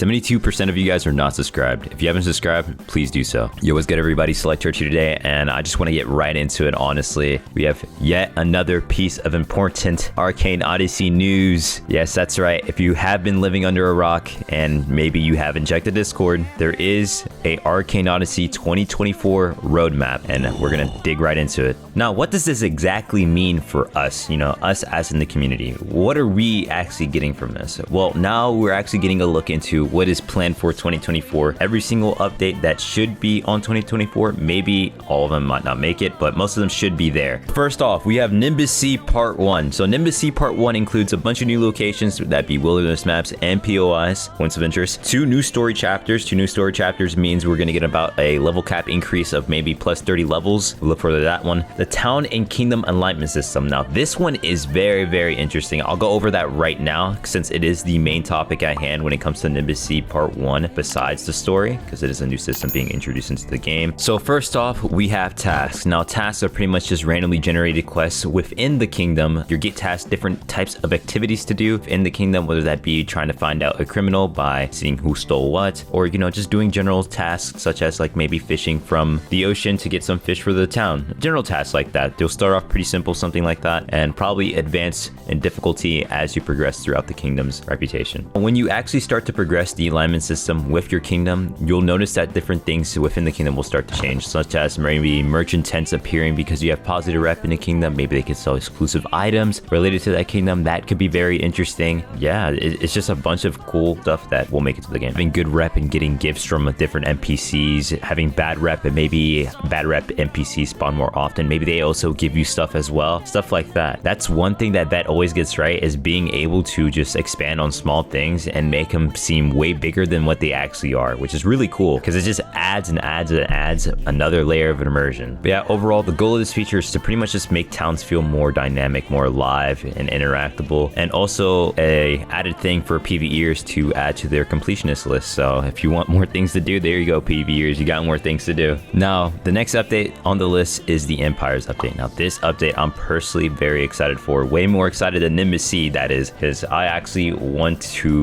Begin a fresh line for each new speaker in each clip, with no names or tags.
72% of you guys are not subscribed. If you haven't subscribed, please do so. Yo, what's good, everybody? Selectorch here today, and I just want to get right into it, honestly. We have yet another piece of important Arcane Odyssey news. Yes, that's right. If you have been living under a rock and maybe you haven't checked the Discord, there is a Arcane Odyssey 2024 roadmap, and we're going to dig right into it. Now, what does this exactly mean for us, us as in the community? What are we actually getting from this? Well, now we're actually getting a look into what is planned for 2024. Every single update that should be on 2024, maybe all of them might not make it, but most of them should be there. First off, we have Nimbus Sea Part 1. So Nimbus Sea Part 1 includes a bunch of new locations, that be wilderness maps and POIs, points of interest. 2 new story chapters. 2 new story chapters means we're going to get about a level cap increase of maybe plus 30 levels. We'll look for that one. The town and kingdom alignment system. Now, this one is very, very interesting. I'll go over that right now since it is the main topic at hand when it comes to Nimbus Sea Part 1 besides the story, because it is a new system being introduced into the game. So first off, we have tasks. Now, tasks are pretty much just randomly generated quests within the kingdom. You get tasked different types of activities to do in the kingdom, whether that be trying to find out a criminal by seeing who stole what, or just doing general tasks such as like maybe fishing from the ocean to get some fish for the town. General tasks like that. They'll start off pretty simple, something like that, and probably advance in difficulty as you progress throughout the kingdom's reputation. When you actually start to progress the alignment system with your kingdom, you'll notice that different things within the kingdom will start to change, such as maybe merchant tents appearing because you have positive rep in the kingdom. Maybe they can sell exclusive items related to that kingdom. That could be very interesting. Yeah, it's just a bunch of cool stuff that will make it to the game. Having good rep and getting gifts from different NPCs, having bad rep and maybe bad rep NPCs spawn more often. Maybe they also give you stuff as well. Stuff like that. That's one thing that Vet always gets right, is being able to just expand on small things and make them seem way bigger than what they actually are, which is really cool because it just adds and adds and adds another layer of immersion. But yeah, overall, the goal of this feature is to pretty much just make towns feel more dynamic, more alive and interactable, and also a added thing for PvEers to add to their completionist list. So if you want more things to do, there you go, PvEers, you got more things to do. Now, the next update on the list is the Empires update. Now, this update I'm personally very excited for, way more excited than Nimbus Sea, that is, because I actually want to,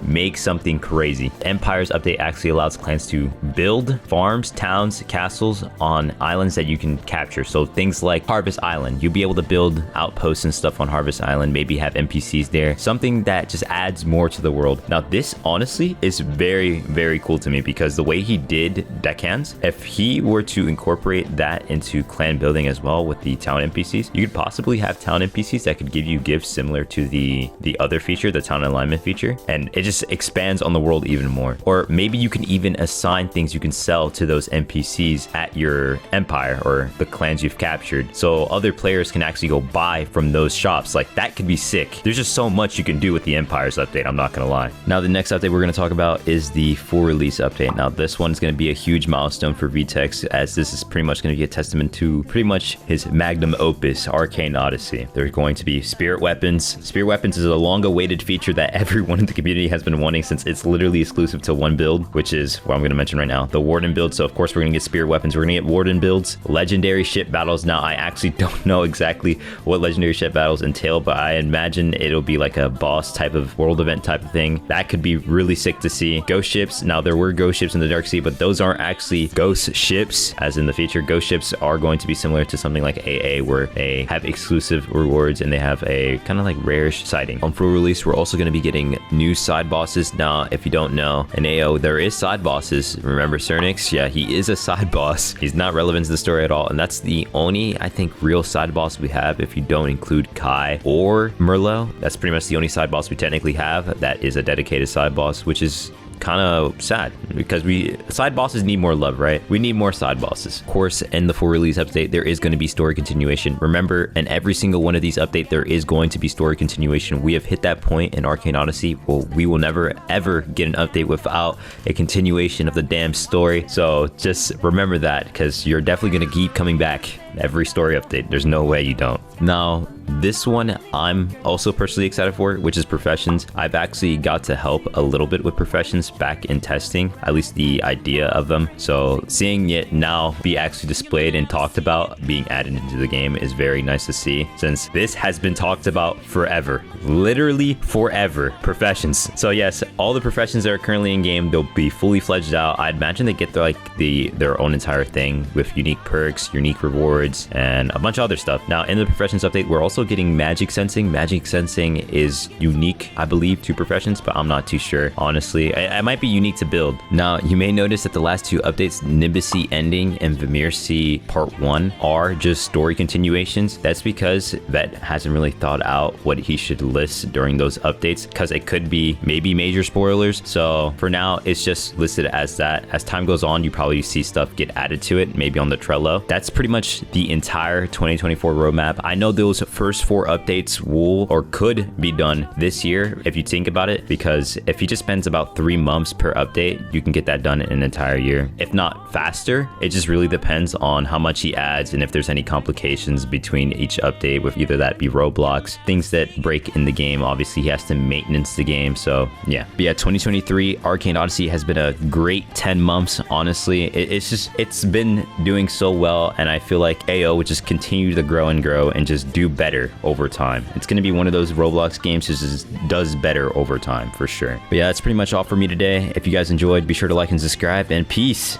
make something crazy. Empires update actually allows clans to build farms, towns, castles on islands that you can capture. So things like Harvest Island, you'll be able to build outposts and stuff on Harvest Island, maybe have NPCs there, something that just adds more to the world. Now, this honestly is very, very cool to me because the way he did decans, if he were to incorporate that into clan building as well with the town NPCs, you could possibly have town NPCs that could give you gifts similar to the other feature, the town alignment feature, and it just expands on the world even more. Or maybe you can even assign things you can sell to those NPCs at your empire or the clans you've captured, so other players can actually go buy from those shops. Like, that could be sick. There's just so much you can do with the Empires update, I'm not gonna lie. Now, the next update we're gonna talk about is the full release update. Now, this one's gonna be a huge milestone for Vetex, as this is pretty much gonna be a testament to pretty much his magnum opus, Arcane Odyssey. There's going to be spirit weapons. Spirit weapons is a long-awaited feature that everyone in the community has been wanting, since it's literally exclusive to one build, which is what I'm going to mention right now, the Warden build. So of course we're going to get spirit weapons, we're going to get Warden builds, legendary ship battles. Now, I actually don't know exactly what legendary ship battles entail, but I imagine it'll be like a boss type of world event type of thing. That could be really sick to see. Ghost ships. Now, there were ghost ships in the Dark Sea, but those aren't actually ghost ships as in the feature. Ghost ships are going to be similar to something like AA, where they have exclusive rewards and they have a kind of like rare-ish sighting. On full release, we're also going to be getting new side bosses. Now, if you don't know, in AO there is side bosses. Remember Cernix? Yeah, he is a side boss. He's not relevant to the story at all, and that's the only, I think, real side boss we have if you don't include Kai or Merlot. That's pretty much the only side boss we technically have that is a dedicated side boss, which is kind of sad because side bosses need more love, right? We need more side bosses. Of course, in the full release update, there is going to be story continuation. Remember, in every single one of these updates, there is going to be story continuation. We have hit that point in Arcane Odyssey. Well, we will never ever get an update without a continuation of the damn story. So just remember that, because you're definitely going to keep coming back every story update. There's no way you don't. Now, This one I'm also personally excited for, which is Professions. I've actually got to help a little bit with Professions back in testing, at least the idea of them. So seeing it now be actually displayed and talked about being added into the game is very nice to see, since this has been talked about forever, literally forever. Professions. So yes, all the professions that are currently in game, they'll be fully fledged out. I'd imagine they get their own entire thing with unique perks, unique rewards, and a bunch of other stuff. Now in the Professions update, we're also getting magic sensing. Magic sensing is unique, I believe, to Professions, but I'm not too sure, honestly. It might be unique to build. Now you may notice that the last two updates, Nimbus Sea ending and Vetex Sea part 1, are just story continuations. That's because Vet hasn't really thought out what he should list during those updates, because it could be maybe major spoilers. So for now, it's just listed as that. As time goes on, you probably see stuff get added to it, maybe on the Trello. That's pretty much the entire 2024 roadmap. I know those first 4 updates will or could be done this year if you think about it, because if he just spends about 3 months per update, you can get that done in an entire year, if not faster. It just really depends on how much he adds and if there's any complications between each update, with either that be Roblox, things that break in the game. Obviously he has to maintenance the game. So yeah, but yeah, 2023 Arcane Odyssey has been a great 10 months. Honestly, it's been doing so well, and I feel like AO would just continue to grow and just do better over time. It's going to be one of those Roblox games that just does better over time for sure. But yeah, that's pretty much all for me today. If you guys enjoyed, be sure to like and subscribe, and peace.